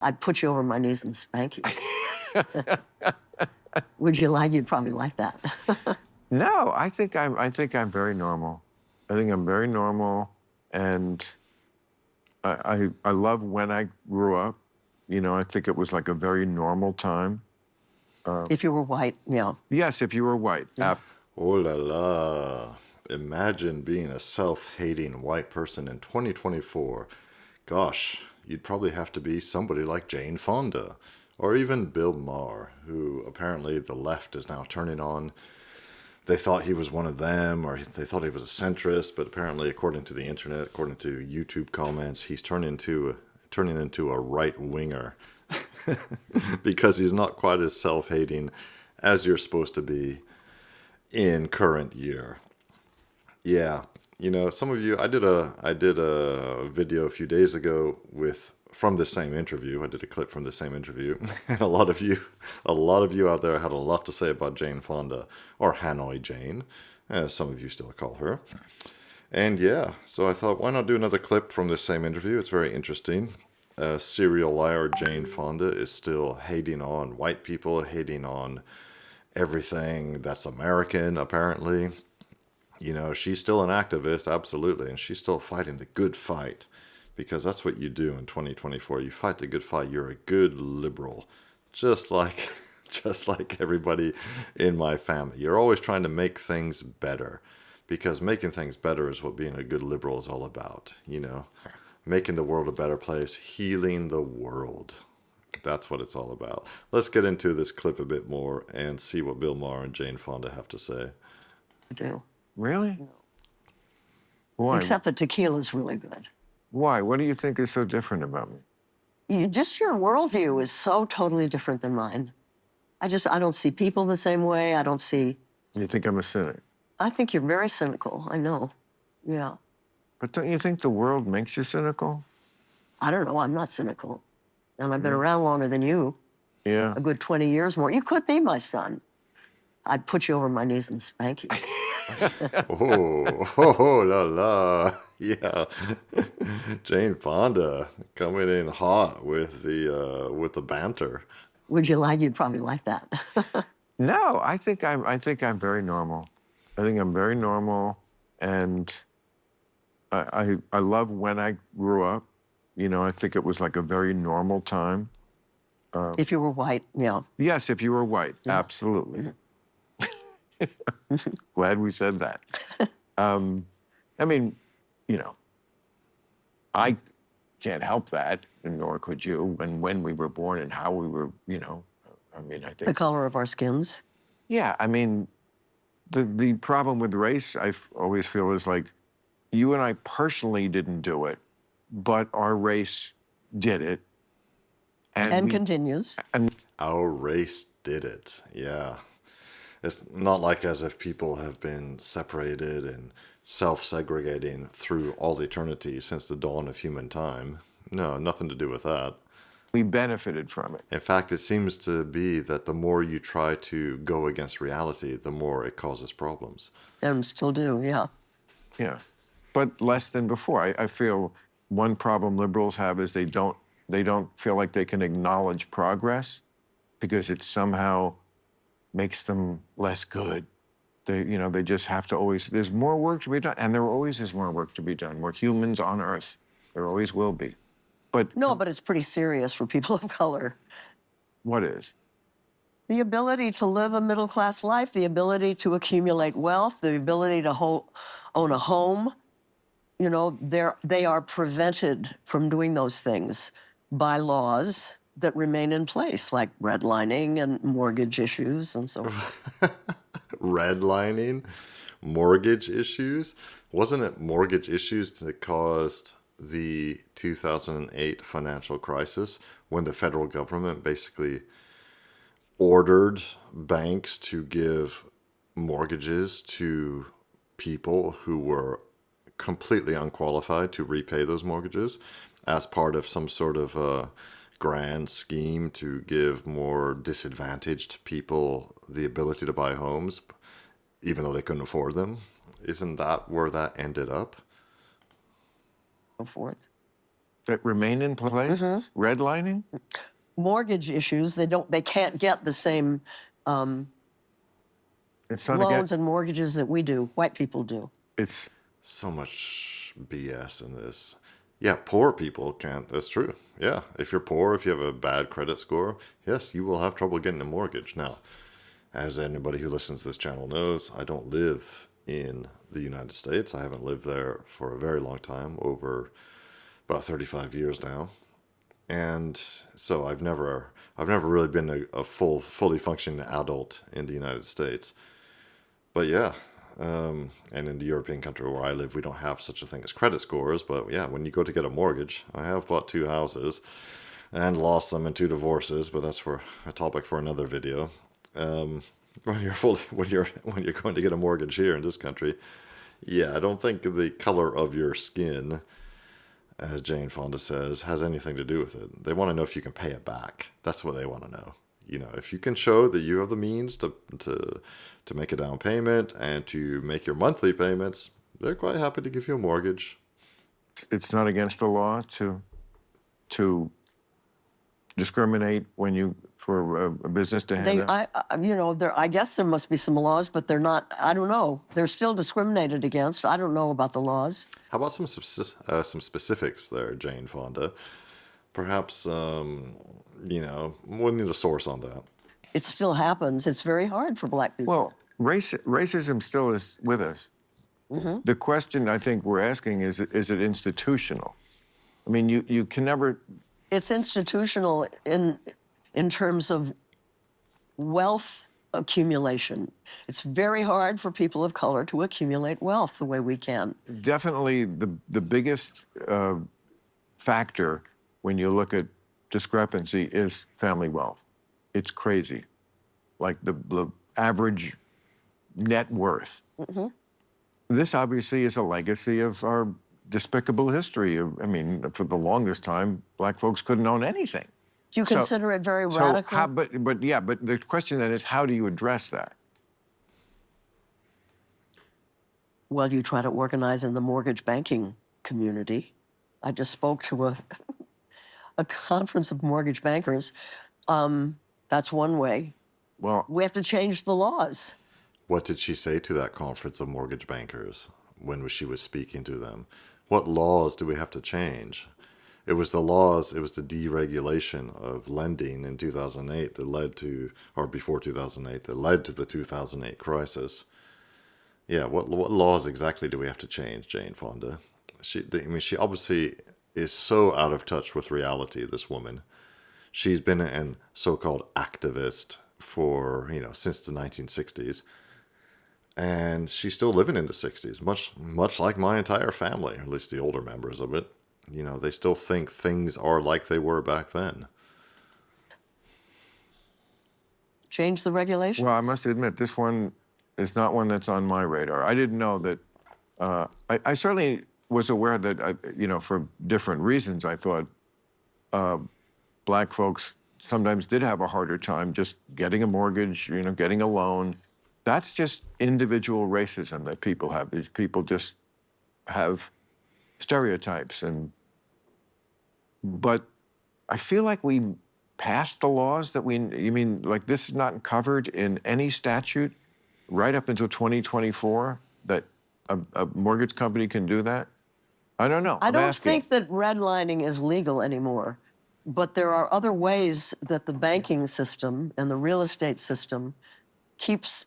I'd put you over my knees and spank you. Would you like? You'd probably like that. No, I think I'm very normal. I think I'm very normal, and I love when I grew up. You know, I think it was like a very normal time. If you were white, yeah. Yes, if you were white. Oh la la. Imagine being a self-hating white person in 2024. Gosh, you'd probably have to be somebody like Jane Fonda or even Bill Maher, who apparently the left is now turning on. They thought he was one of them, or they thought he was a centrist, but apparently, according to the internet, according to YouTube comments, he's turning into a right-winger because he's not quite as self-hating as you're supposed to be in current year. Yeah, you know, some of you, I did a video a few days ago from the same interview. I did a clip from the same interview, and a lot of you out there had a lot to say about Jane Fonda, or Hanoi Jane, as some of you still call her. And yeah, so I thought, why not do another clip from this same interview? It's very interesting. Serial liar Jane Fonda is still hating on white people, hating on everything that's American, apparently. You know, she's still an activist, absolutely, and she's still fighting the good fight, because that's what you do in 2024. You fight the good fight. You're a good liberal, just like everybody in my family. You're always trying to make things better, because making things better is what being a good liberal is all about, you know, making the world a better place, healing the world. That's what it's all about. Let's get into this clip a bit more and see what Bill Maher and Jane Fonda have to say. I do. Really? Why? Except the tequila's really good. Why? What do you think is so different about me? Just your worldview is so totally different than mine. I don't see people the same way. I don't see... You think I'm a cynic? I think you're very cynical. I know. Yeah. But don't you think the world makes you cynical? I don't know. I'm not cynical. And I've been around longer than you. Yeah. A good 20 years more. You could be my son. I'd put you over my knees and spank you. Oh, la la. Yeah. Jane Fonda coming in hot with the banter. Would you like? You'd probably like that. No, I think I'm very normal. I think I'm very normal, and I love when I grew up. You know, I think it was like a very normal time. If you were white, yeah. Yes, if you were white, absolutely. Glad we said that. I mean, you know, I can't help that, nor could you, when we were born and how we were, you know. I mean, I think... The color of our skins. Yeah, I mean, the problem with race, I always feel, is like, you and I personally didn't do it, but our race did it. And continues. And our race did it, yeah. It's not like as if people have been separated and self-segregating through all eternity since the dawn of human time. No, nothing to do with that. we benefited from it. In fact, it seems to be that the more you try to go against reality, the more it causes problems. And still do, yeah. Yeah, but less than before. I feel one problem liberals have is they don't feel like they can acknowledge progress because it somehow makes them less good. They just have to always, there's more work to be done, and there always is more work to be done. We're humans on Earth. There always will be. But No, but it's pretty serious for people of color. what is? The ability to live a middle-class life, the ability to accumulate wealth, the ability to own a home, they are prevented from doing those things by laws that remain in place, like redlining and mortgage issues and so on. Redlining, mortgage issues. Wasn't it mortgage issues that caused the 2008 financial crisis when the federal government basically ordered banks to give mortgages to people who were completely unqualified to repay those mortgages as part of some sort of grand scheme to give more disadvantaged people the ability to buy homes, even though they couldn't afford them? Isn't that where that ended up? So forth. that remain in place? Redlining? Mortgage issues, they can't get the same It's not loans again. and mortgages that we do, white people do. It's So much BS in this. Yeah, poor people can't. That's true. Yeah, if you're poor, if you have a bad credit score, yes, you will have trouble getting a mortgage. Now, as anybody who listens to this channel knows, I don't live in the United States. I haven't lived there for a very long time, over about 35 years now. And so I've never really been a fully functioning adult in the United States. But yeah, and in the European country where I live, we don't have such a thing as credit scores. But yeah, when you go to get a mortgage, I have bought 2 houses and lost them in 2 divorces, but that's for a topic for another video. When you're going to get a mortgage here in this country, yeah, I don't think the color of your skin, as Jane Fonda says, has anything to do with it. They want to know if you can pay it back. That's what they want to know. You know, if you can show that you have the means to make a down payment and to make your monthly payments, they're quite happy to give you a mortgage. it's not against the law to discriminate when you for a business to hand out. I guess there must be some laws, but they're not. I don't know. They're still discriminated against. I don't know about the laws. How about some specifics there, Jane Fonda? Perhaps, we'll need a source on that. It still happens. It's very hard for black people. Well, racism still is with us. The question I think we're asking is it institutional? I mean, you can never. It's institutional in terms of wealth accumulation. It's very hard for people of color to accumulate wealth the way we can. Definitely the biggest factor when you look at discrepancy is family wealth. It's crazy. Like the average net worth. This obviously is a legacy of our despicable history. I mean, for the longest time, black folks couldn't own anything. Do you consider it very radical? But the question then is, how do you address that? Well, you try to organize in the mortgage banking community. I just spoke to a conference of mortgage bankers. That's one way. Well, We have to change the laws. What did she say to that conference of mortgage bankers when she was speaking to them? What laws do we have to change? It was the laws, it was the deregulation of lending in 2008 that led to, or before 2008, that led to the 2008 crisis. Yeah, what laws exactly do we have to change, Jane Fonda? She obviously is so out of touch with reality, this woman. She's been a so-called activist for, since the 1960s. And she's still living in the 60s, much like my entire family, or at least the older members of it. They still think things are like they were back then. Change the regulations. well, I must admit, this one is not one that's on my radar. I didn't know that. I certainly was aware that, for different reasons, I thought black folks sometimes did have a harder time just getting a mortgage, getting a loan. That's just individual racism that people have. These people just have stereotypes. But I feel like we passed the laws that you mean, like this is not covered in any statute right up until 2024 that a mortgage company can do that? I don't know. I don't asking. think that redlining is legal anymore, but there are other ways that the banking system and the real estate system keeps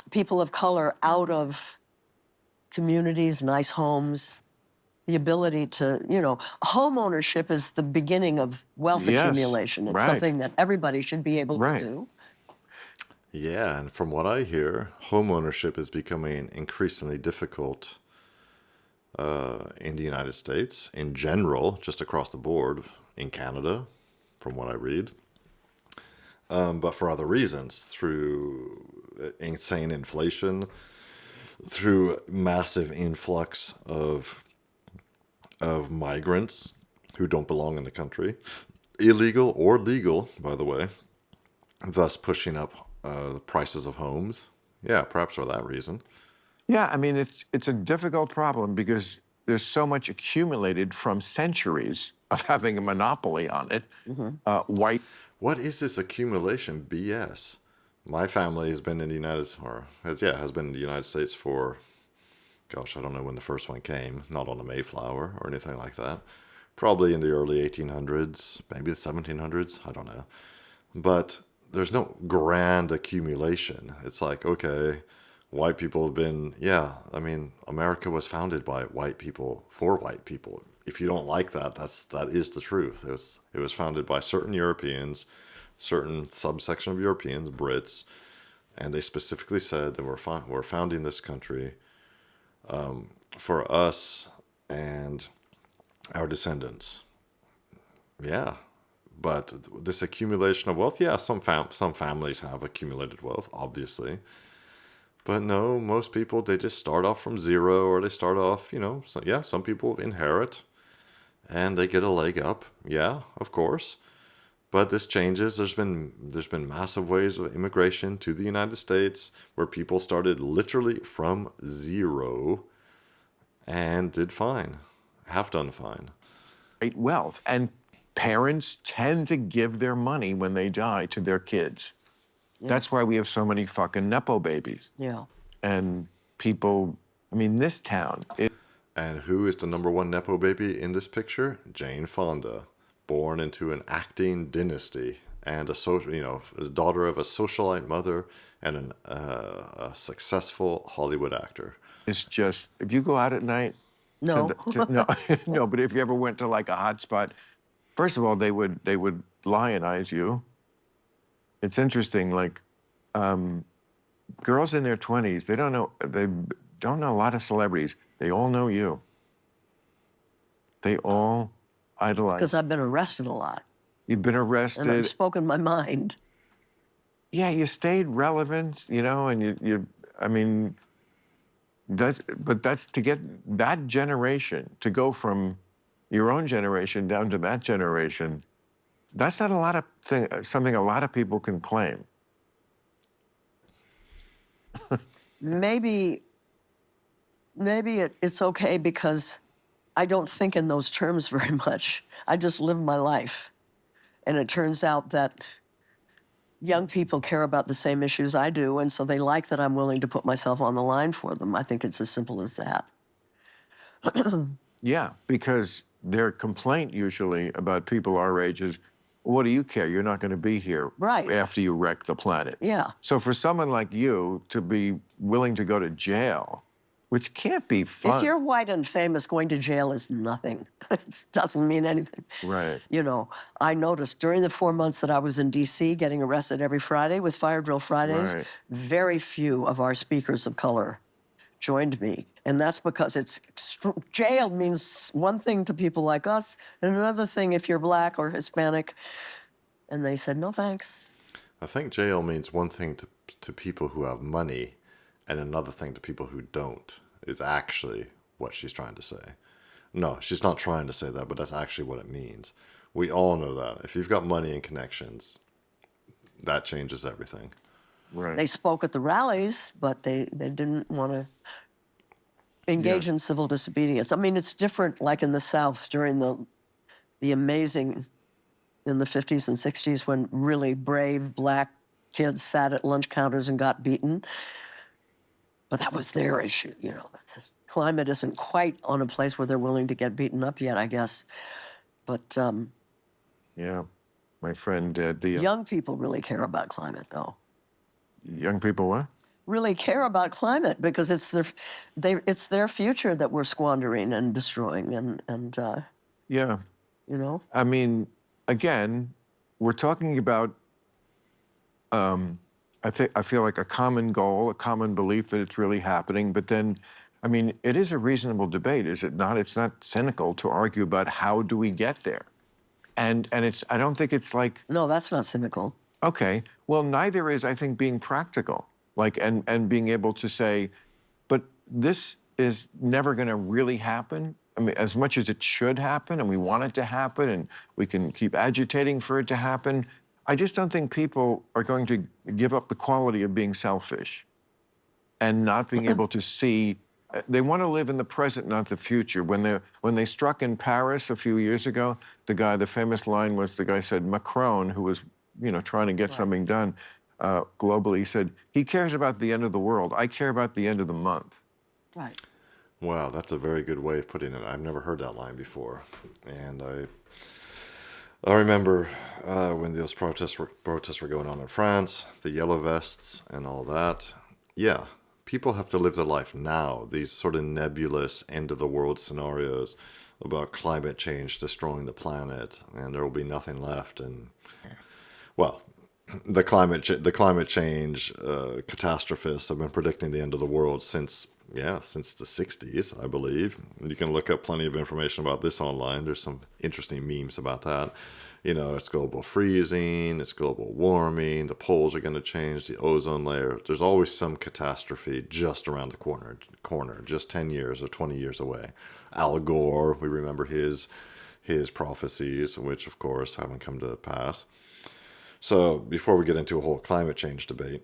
people of color out of communities, nice homes, the ability to, home ownership is the beginning of wealth Yes, accumulation. It's right. something that everybody should be able Right. to do. Yeah, and from what I hear, home ownership is becoming increasingly difficult in the United States, in general, just across the board, in Canada, from what I read. But for other reasons, through insane inflation, through massive influx of migrants who don't belong in the country, illegal or legal, by the way, thus pushing up the prices of homes. Yeah, perhaps for that reason. Yeah, it's a difficult problem because there's so much accumulated from centuries of having a monopoly on it. White. What is this accumulation BS? My family has been in the has been in the United States for, gosh, I don't know when the first one came. Not on the Mayflower or anything like that. Probably in the early 1800s, maybe the 1700s. I don't know. But there's no grand accumulation. It's like, okay, white people have been, I mean, America was founded by white people for white people. If you don't like that, that is the truth. It was founded by certain Europeans, certain subsection of Europeans, Brits, and they specifically said that we're founding this country for us and our descendants. Yeah, but this accumulation of wealth, some families have accumulated wealth, obviously. But no, most people, they just start off from zero, or they start off, some people inherit and they get a leg up. Yeah, of course. But this changes. There's been massive waves of immigration to the United States where people started literally from zero and did fine, have done fine. Great wealth. And parents tend to give their money when they die to their kids. Yeah. That's why we have so many fucking Nepo babies. Yeah. And people, I mean, this town. And who is the number one Nepo baby in this picture? Jane Fonda, born into an acting dynasty and the daughter of a socialite mother and a successful Hollywood actor. It's just, if you go out at night, no, no, but if you ever went to like a hot spot, first of all, they would lionize you. It's interesting, like girls in their 20s, they don't know a lot of celebrities. They all know you. They all idolize. Because I've been arrested a lot. You've been arrested. And I've spoken my mind. Yeah, you stayed relevant, and I mean, that's to get that generation, to go from your own generation down to that generation, that's not something a lot of people can claim. Maybe it's okay because I don't think in those terms very much. I just live my life. And it turns out that young people care about the same issues I do, and so they like that I'm willing to put myself on the line for them. I think it's as simple as that. Yeah, because their complaint usually about people our age is, what do you care? You're not going to be here after you wreck the planet. Yeah. So for someone like you to be willing to go to jail, which can't be fun. If you're white and famous, going to jail is nothing. It doesn't mean anything. Right. I noticed during the 4 months that I was in D.C. getting arrested every Friday with Fire Drill Fridays, very few of our speakers of color joined me. And that's because jail means one thing to people like us and another thing if you're black or Hispanic. And they said, no, thanks. I think jail means one thing to people who have money and another thing to people who don't, is actually what she's trying to say. No, she's not trying to say that, but that's actually what it means. We all know that. If you've got money and connections, that changes everything. Right. They spoke at the rallies, but they didn't want to engage in civil disobedience. I mean, it's different like in the South during the amazing, in the 50s and 60s when really brave black kids sat at lunch counters and got beaten. But that was their issue, Climate isn't quite on a place where they're willing to get beaten up yet, I guess. But yeah, my friend, young people really care about climate, though. Young people what? Really care about climate because it's their future that we're squandering and destroying, and yeah, I mean, again, we're talking about. I feel like a common goal, a common belief that it's really happening. But then, I mean, it is a reasonable debate, is it not? It's not cynical to argue about how do we get there, and I don't think it's like. No, that's not cynical. Okay, well, neither is, I think, being practical, and being able to say, but this is never going to really happen. I mean, as much as it should happen, and we want it to happen, and we can keep agitating for it to happen. I just don't think people are going to give up the quality of being selfish and not being able to see They want to live in the present, not the future. When they struck in Paris a few years ago, the famous line was, the guy said, Macron, who was, trying to get something done globally, he said, he cares about the end of the world. I care about the end of the month. Right. Wow, that's a very good way of putting it. I've never heard that line before. And I remember when those protests were going on in France, the yellow vests and all that. Yeah, people have to live their life now. These sort of nebulous end of the world scenarios about climate change destroying the planet and there will be nothing left. And well, the climate change catastrophists have been predicting the end of the world since the 60s, I believe. You can look up plenty of information about this online. There's some interesting memes about that. It's global freezing, it's global warming, the poles are going to change, the ozone layer. There's always some catastrophe just around the corner, just 10 years or 20 years away. Al Gore, we remember his prophecies, which of course haven't come to pass. So before we get into a whole climate change debate,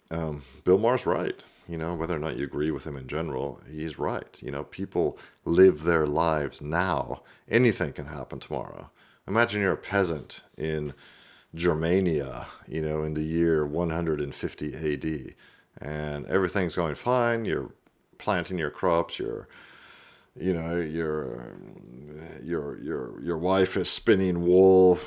Bill Maher's right. Whether or not you agree with him in general, he's right. People live their lives now. Anything can happen tomorrow. Imagine you're a peasant in Germania, in the year 150 AD, and everything's going fine. You're planting your crops. Your wife is spinning wool,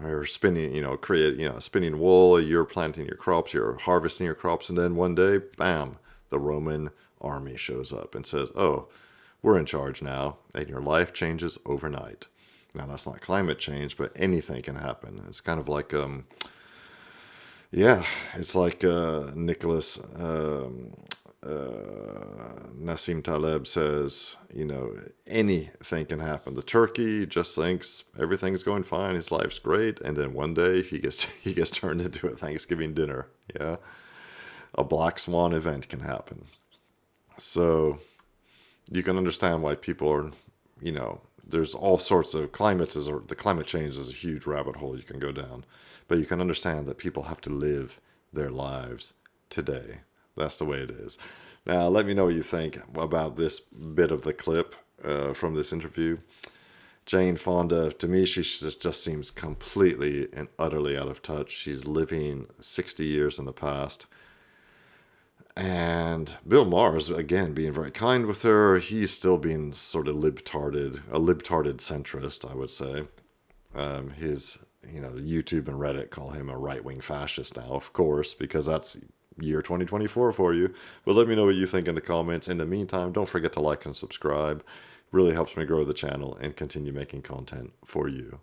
or spinning wool. You're planting your crops. You're harvesting your crops, and then one day, bam, the Roman army shows up and says, "Oh, we're in charge now," and your life changes overnight. Now, that's not climate change, but anything can happen. It's kind of like, it's like Nicholas Nassim Taleb says, anything can happen. The turkey just thinks everything's going fine, his life's great, and then one day he gets turned into a Thanksgiving dinner. Yeah, a black swan event can happen. So you can understand why people are, there's all sorts of the climate change is a huge rabbit hole you can go down. But you can understand that people have to live their lives today. That's the way it is. Now, let me know what you think about this bit of the clip from this interview. Jane Fonda, to me, she just seems completely and utterly out of touch. She's living 60 years in the past. And Bill Maher is, again, being very kind with her. He's still being sort of a libtarded centrist, I would say. YouTube and Reddit call him a right-wing fascist now, of course, because that's year 2024 for you. But let me know what you think in the comments. In the meantime, don't forget to like and subscribe. It really helps me grow the channel and continue making content for you.